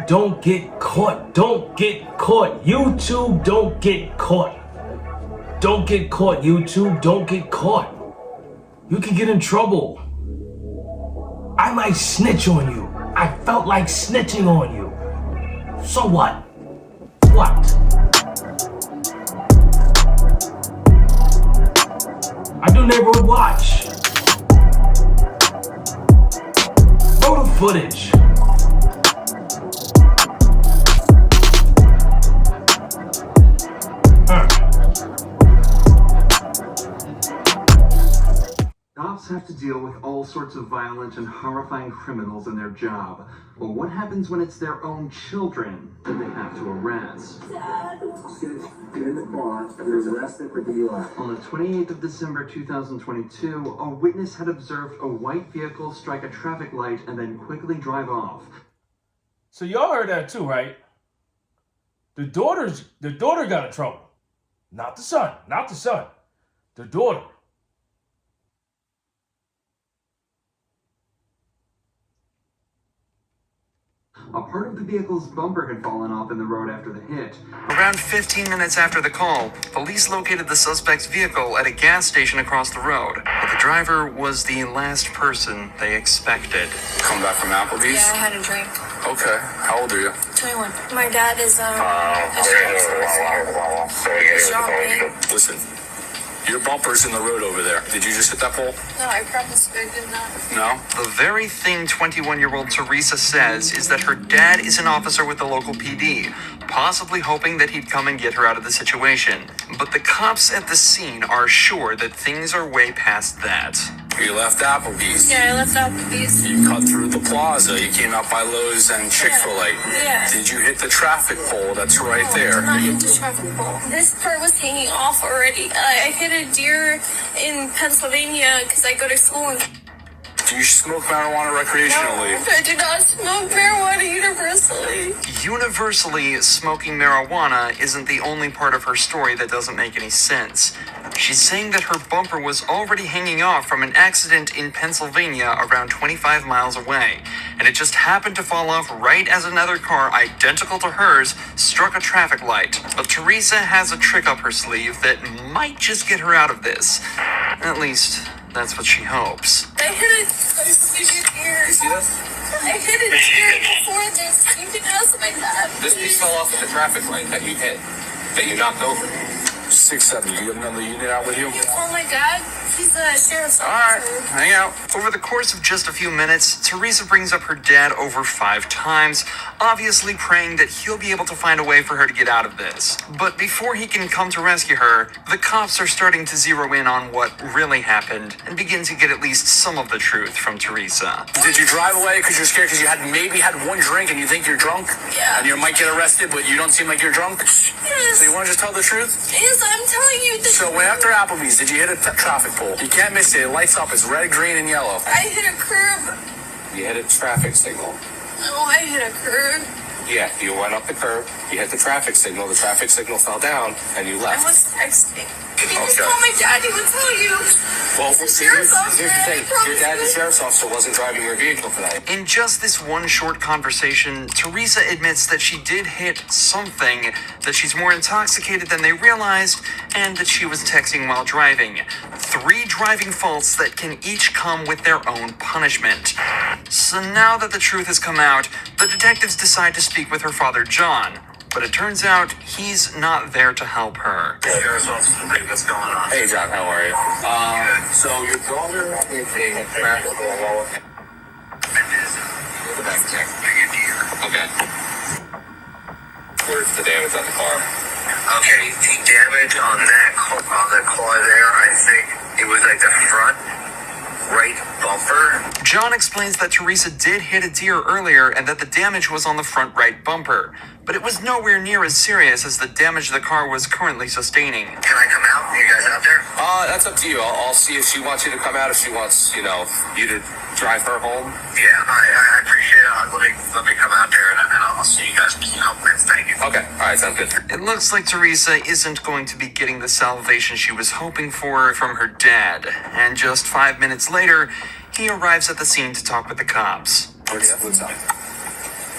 YouTube, don't get caught. Don't get caught. YouTube, don't get caught. Don't get caught, YouTube. Don't get caught. You can get in trouble. I might snitch on you. I felt like snitching on you. So what? What? I do neighborhood watch. Roll the footage. Cops have to deal with all sorts of violent and horrifying criminals in their job. But what happens when it's their own children that they have to arrest? On the 28th of December 2022, a witness had observed a white vehicle strike a traffic light and then quickly drive off. So y'all heard that too, right? The daughter got in trouble. Not the son, the daughter. A part of the vehicle's bumper had fallen off in the road after the hit. Around 15 minutes after the call, police located the suspect's vehicle at a gas station across the road. But the driver was the last person they expected. Come back from Applebee's? Yeah, I had a drink. Okay. How old are you? 21. My dad is, Listen, your bumper's in the road over there. Did you just hit that pole? No, I promise I did not. No? The very thing 21-year-old Teresa says is that her dad is an officer with the local PD, possibly hoping that he'd come and get her out of the situation. But the cops at the scene are sure that things are way past that. You left Applebee's. Yeah, I left Applebee's. You cut through the plaza. You came out by Lowe's and Chick-fil-A. Yeah. Did you hit the traffic pole that's right I there? did not hit the traffic pole. This part was hanging off already. I hit a deer in Pennsylvania because I go to school in... Do you smoke marijuana recreationally? No, I do not smoke marijuana universally. Universally, smoking marijuana isn't the only part of her story that doesn't make any sense. She's saying that her bumper was already hanging off from an accident in Pennsylvania around 25 miles away, and it just happened to fall off right as another car identical to hers struck a traffic light. But Teresa has a trick up her sleeve that might just get her out of this. At least, that's what she hopes. I hit a deer. You see this? I hit a deer before this. You can ask my dad. This piece fell off at the traffic light that you hit. That you knocked over. 6'7". You have another unit out with you? Oh my God, he's the sheriff's officer. Alright, hang out. Over the course of just a few minutes, Teresa brings up her dad over 5 times, obviously praying that he'll be able to find a way for her to get out of this. But before he can come to rescue her, the cops are starting to zero in on what really happened and begin to get at least some of the truth from Teresa. Did you drive away because you're scared because you maybe had one drink and you think you're drunk? Yeah. And you might get arrested, but you don't seem like you're drunk? Yes. So you want to just tell the truth? Yes, I'm telling you the So when after Applebee's, did you hit a traffic pole? You can't miss it. It lights up. It's red, green, and yellow. I hit a curb. You hit a traffic signal. No, I hit a curb. Yeah, you went up the curb. You hit the traffic signal. The traffic signal fell down, and you I left. was texting. If you Okay. call my dad, he would tell you. Well, He's a here's sheriff's officer, the thing. I promise Your dad, the you. sheriff's officer, wasn't driving your vehicle today. In just this one short conversation, Teresa admits that she did hit something, that she's more intoxicated than they realized, and that she was texting while driving. 3 driving faults that can each come with their own punishment. So now that the truth has come out, the detectives decide to speak with her father, John. But it turns out he's not there to help her. What's going on? Hey, John, how are you? So your daughter is a traffic Okay. Where's the damage on the car? Okay, the damage on the car there, I think it was like the front right bumper. John explains that Teresa did hit a deer earlier and that the damage was on the front right bumper, but it was nowhere near as serious as the damage the car was currently sustaining. Can I come out? Are you guys out there? That's up to you. I'll see if she wants you to come out, if she wants, you to drive her home. Yeah, I appreciate it. Let me come out there and I'll see you guys. Thank you. Okay, all right, sounds good. It looks like Teresa isn't going to be getting the salvation she was hoping for from her dad, and just 5 minutes later, he arrives at the scene to talk with the cops. What's up?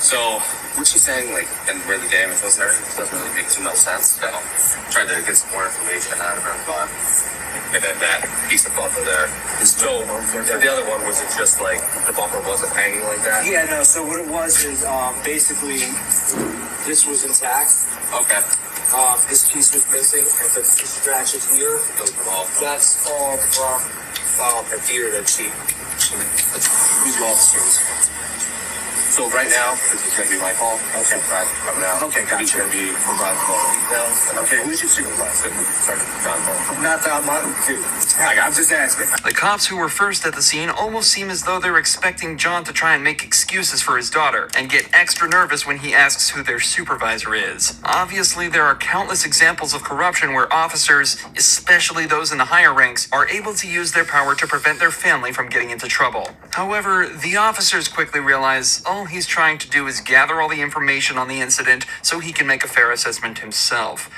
So, what she's saying, like, and where the damage was and everything, doesn't really make too much sense. So, tried to get some more information out of her, but, and then that piece of bumper there. So, the other one, was it just like, the bumper wasn't hanging like that? Yeah, no, so what it was is, basically, this was intact. Okay. This piece was missing, and the scratches here, Those were all. that's all from, a deer that she lost. So right now, this is going to be my call. Okay. Coming out. Okay, gotcha. He's going to be providing all the details. And okay, who's your supervisor? Sorry, John Paul. Not that I'm just asking. The cops who were first at the scene almost seem as though they're expecting John to try and make excuses for his daughter and get extra nervous when he asks who their supervisor is. Obviously, there are countless examples of corruption where officers, especially those in the higher ranks, are able to use their power to prevent their family from getting into trouble. However, the officers quickly realize all he's trying to do is gather all the information on the incident so he can make a fair assessment himself.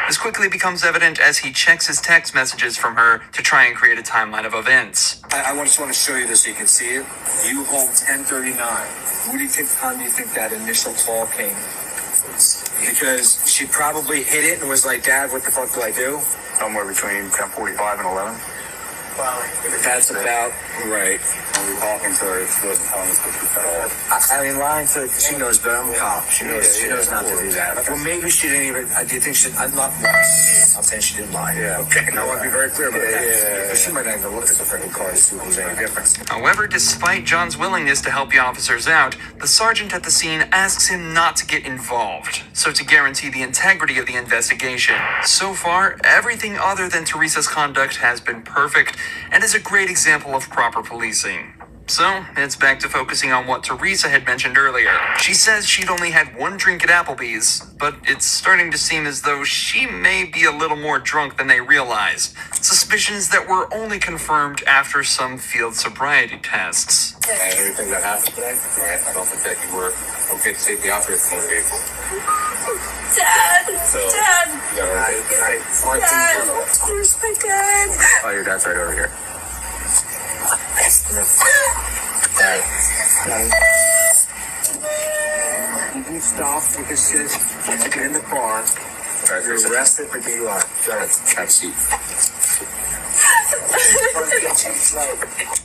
This quickly becomes evident as he checks his text messages from her to try and create a timeline of events. I just want to show you this so you can see it. You hold 10:39. What do you think, time do you think that initial call came? Because she probably hit it and was like, Dad, what the fuck do I do? Somewhere between 10:45 and 11. That's about right. When we're talking to her, she wasn't telling us what she said all. I mean, lying to she knows better. I'm a cop. She knows not to do that. Well, maybe she didn't even. Do you think she? I'm not. I'm saying she didn't lie. Yeah. Okay. No, I want to be very clear about that. Yeah. But she might not even look at the freaking car to see if there's any difference. However, despite John's willingness to help the officers out, the sergeant at the scene asks him not to get involved, so to guarantee the integrity of the investigation. So far, everything other than Teresa's conduct has been perfect and is a great example of proper policing. So, it's back to focusing on what Teresa had mentioned earlier. She says she'd only had one drink at Applebee's, but it's starting to seem as though she may be a little more drunk than they realize. Suspicions that were only confirmed after some field sobriety tests. And everything that happened today, right? I don't think that you were okay to take the operator from the vehicle. Dad! So, Dad! you know, Dad! Where's my dad? oh, your dad's right over here. You stop because get in the car. You're arrested for DUI. Go ahead. Have a seat.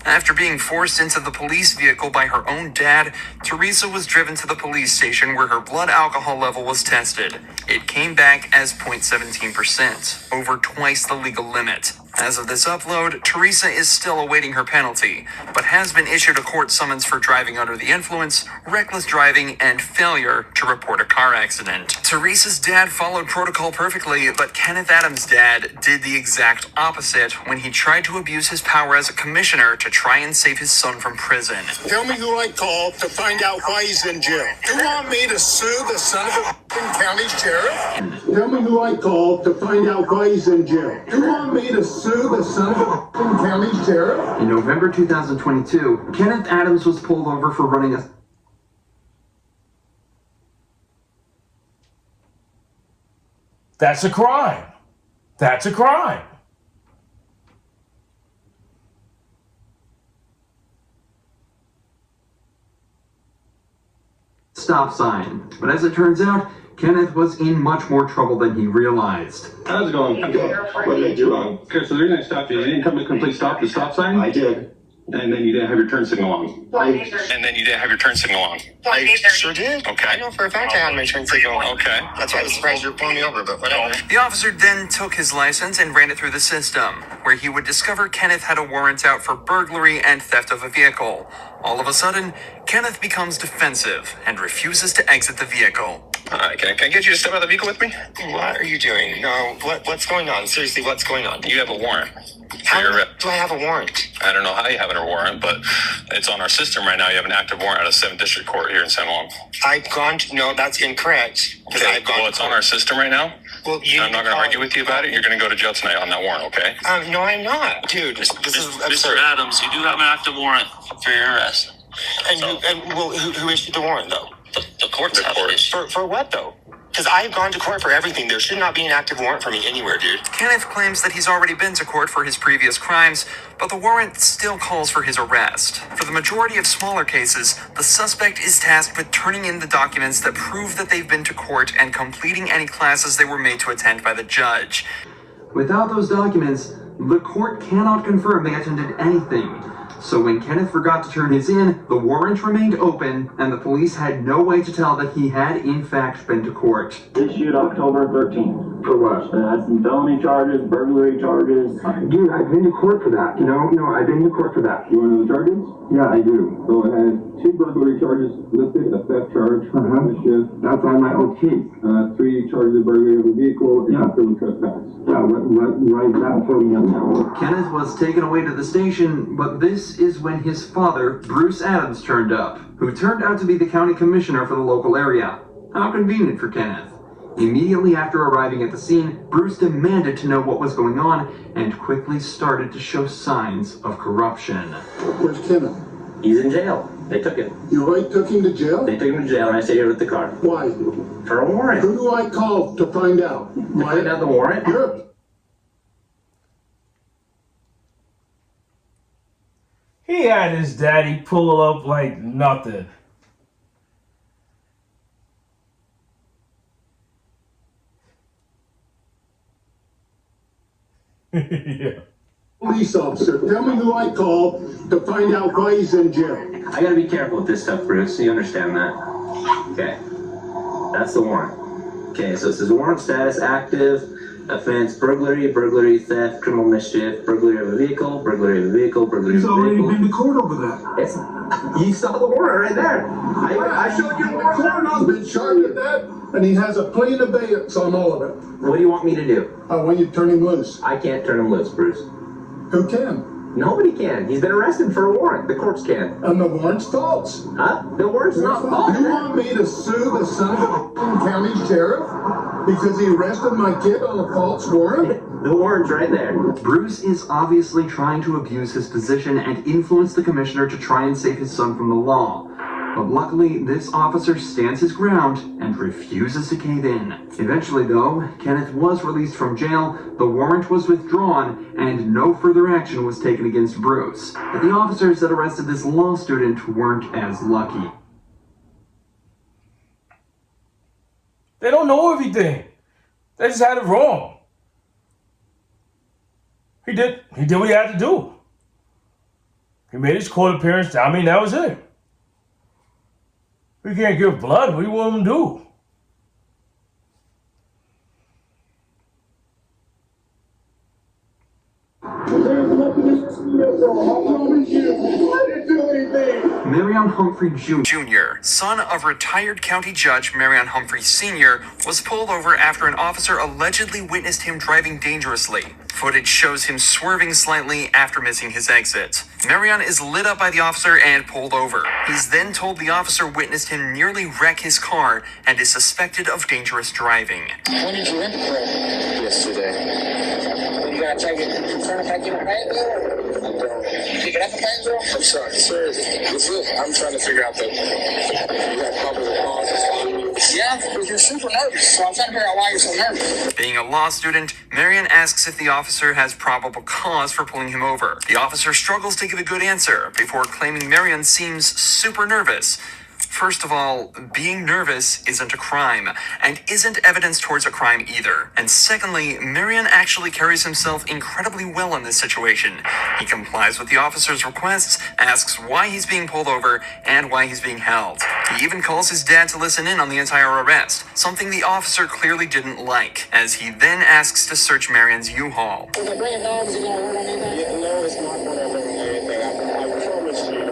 After being forced into the police vehicle by her own dad, Teresa was driven to the police station where her blood alcohol level was tested. It came back as 0.17%, over twice the legal limit. As of this upload, Teresa is still awaiting her penalty, but has been issued a court summons for driving under the influence, reckless driving, and failure to report a car accident. Teresa's dad followed protocol perfectly, but Kenneth Adams' dad did the exact opposite when he tried to abuse his power as a commissioner to try and save his son from prison. Tell me who I called to find out why he's in jail. You want me to sue the son of a county sheriff? Tell me who I called to find out why he's in jail. You want me to sue the son of a county sheriff? In November 2022, Kenneth Adams was pulled over for running a That's a crime. That's a crime. stop sign. But as it turns out, Kenneth was in much more trouble than he realized. How's it going? What did I do wrong? Okay, so the reason I stopped you didn't come to complete stop the stop sign? I did. And then you didn't have your turn signal on. And then you didn't have your turn signal on. I sure did. Okay. I know for a fact I had my turn signal on. Okay. That's why I was surprised you were pulling me over, but whatever. The officer then took his license and ran it through the system, where he would discover Kenneth had a warrant out for burglary and theft of a vehicle. All of a sudden, Kenneth becomes defensive and refuses to exit the vehicle. Alright, can I get you to step out of the vehicle with me? What are you doing? No, what's going on? Seriously, what's going on? You have a warrant. How do I have a warrant? I don't know how you have a warrant, but it's on our system right now. You have an active warrant out of 7th District Court here in San Juan. I've gone to, no, that's incorrect. Okay, well, it's on our system right now. Well, I'm not going to argue with you about it. You're going to go to jail tonight on that warrant, okay? No, I'm not. Dude, this is absurd. Mr. Adams, you do have an active warrant for your arrest. And who issued the warrant, though? The courts have it issued. For what, though? Because I've gone to court for everything. There should not be an active warrant for me anywhere, dude. Kenneth claims that he's already been to court for his previous crimes, but the warrant still calls for his arrest. For the majority of smaller cases, the suspect is tasked with turning in the documents that prove that they've been to court and completing any classes they were made to attend by the judge. Without those documents, the court cannot confirm they attended anything. So when Kenneth forgot to turn his in, the warrant remained open, and the police had no way to tell that he had in fact been to court. Issued October 13th. For what? That's some felony charges, burglary charges. Dude, I've been to court for that. No, I've been to court for that. You want to know the charges? Yeah, I do. So it has 2 burglary charges listed, a theft charge, mischief. That's on my own case. 3 charges of burglary of a vehicle, and felony trespass. Yeah, why is that floating up now? Kenneth was taken away to the station, but this is when his father, Bruce Adams, turned up, who turned out to be the county commissioner for the local area. How convenient for Kenneth. Immediately after arriving at the scene, Bruce demanded to know what was going on and quickly started to show signs of corruption. Where's Kenneth? He's in jail. They took him. You already took him to jail? They took him to jail and I stayed here with the car. Why? For a warrant. Who do I call to find out? To find out the warrant? Sure. He had his daddy pull up like nothing. Yeah. Police officer, tell me who I call to find out why he's in jail. I gotta be careful with this stuff, Bruce, so you understand that. Okay. That's the warrant. Okay, so it says warrant status active, offense burglary, theft, criminal mischief, burglary of a vehicle, burglary of a vehicle. He's already been to court over that. You saw the warrant right there. I showed you the warrant. He's been charged with that, and he has a plea in abeyance on all of it. What do you want me to do? I want you to turn him loose. I can't turn him loose, Bruce. Who can? Nobody can. He's been arrested for a warrant. The courts can. And the warrant's false. Huh? The warrant's not false. You want me to sue the son of a county sheriff because he arrested my kid on a false warrant? The warrant's right there. Bruce is obviously trying to abuse his position and influence the commissioner to try and save his son from the law. But luckily, this officer stands his ground and refuses to cave in. Eventually, though, Kenneth was released from jail, the warrant was withdrawn, and no further action was taken against Bruce. But the officers that arrested this law student weren't as lucky. They don't know everything. They just had it wrong. He did what he had to do. He made his court appearance. I mean, that was it. We can't give blood. What do you want him to do? Marion Humphrey Jr., son of retired county judge Marion Humphrey Sr., was pulled over after an officer allegedly witnessed him driving dangerously. Footage shows him swerving slightly after missing his exit. Marion is lit up by the officer and pulled over. He's then told the officer witnessed him nearly wreck his car and is suspected of dangerous driving. When did you rent the car? Yesterday. You gotta take it. You trying to take it in Pick it up in Painesville? I'm sorry, sir. I'm trying to figure out the. You got probable cause. Yeah, because you're super nervous. So I'm trying to figure out why you're so nervous. Being a law student, Marion asks if the officer has probable cause for pulling him over. The officer struggles to give a good answer before claiming Marion seems super nervous. First of all, being nervous isn't a crime, and isn't evidence towards a crime either. And secondly, Marion actually carries himself incredibly well in this situation. He complies with the officer's requests, asks why he's being pulled over, and why he's being held. He even calls his dad to listen in on the entire arrest, something the officer clearly didn't like, as he then asks to search Marion's U-Haul. Is it bringing dogs? Is it going to hurt anything? Yeah, no, it's not going to hurt anything. I promise you.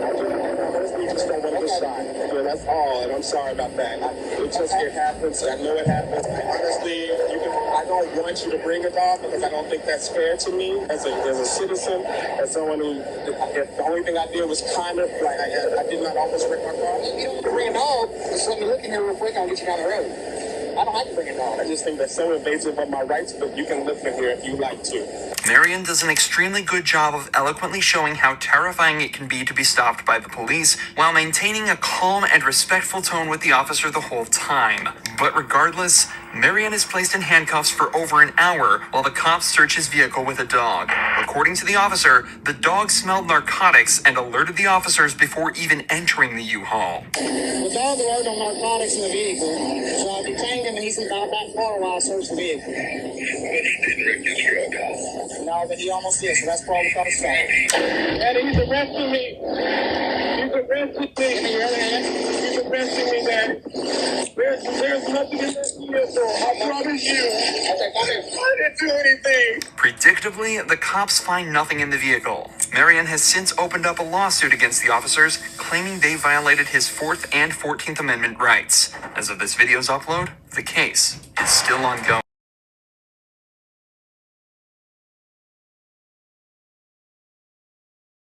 We just don't want this shot. Yeah, that's all, and I'm sorry about that. It happens. I know it happens. Honestly, I don't want you to bring a dog because I don't think that's fair to me as a citizen, as someone who, if the only thing I did was kind of, like, I did not almost wreck my car. If you don't want to bring a dog, just let me look in here real quick, I'll get you down the road. I don't have to bring it down. I just think that's so invasive of my rights, but you can live in here if you like to. Marion does an extremely good job of eloquently showing how terrifying it can be to be stopped by the police, while maintaining a calm and respectful tone with the officer the whole time. But regardless, Marion is placed in handcuffs for over an hour while the cops search his vehicle with a dog. According to the officer, the dog smelled narcotics and alerted the officers before even entering the U-Haul. The dog alerted on narcotics in the vehicle, so I detained him and he got back far while I searched the vehicle. But he didn't register a car. No, but he almost did, so that's probably called a stop. Daddy, he's arresting me. He's arresting me. He's arresting me, Daddy. There's nothing in this vehicle. I promise you. I didn't do anything. Predictably, the cops find nothing in the vehicle. Marion has since opened up a lawsuit against the officers, claiming they violated his 4th and 14th Amendment rights. As of this video's upload, the case is still ongoing.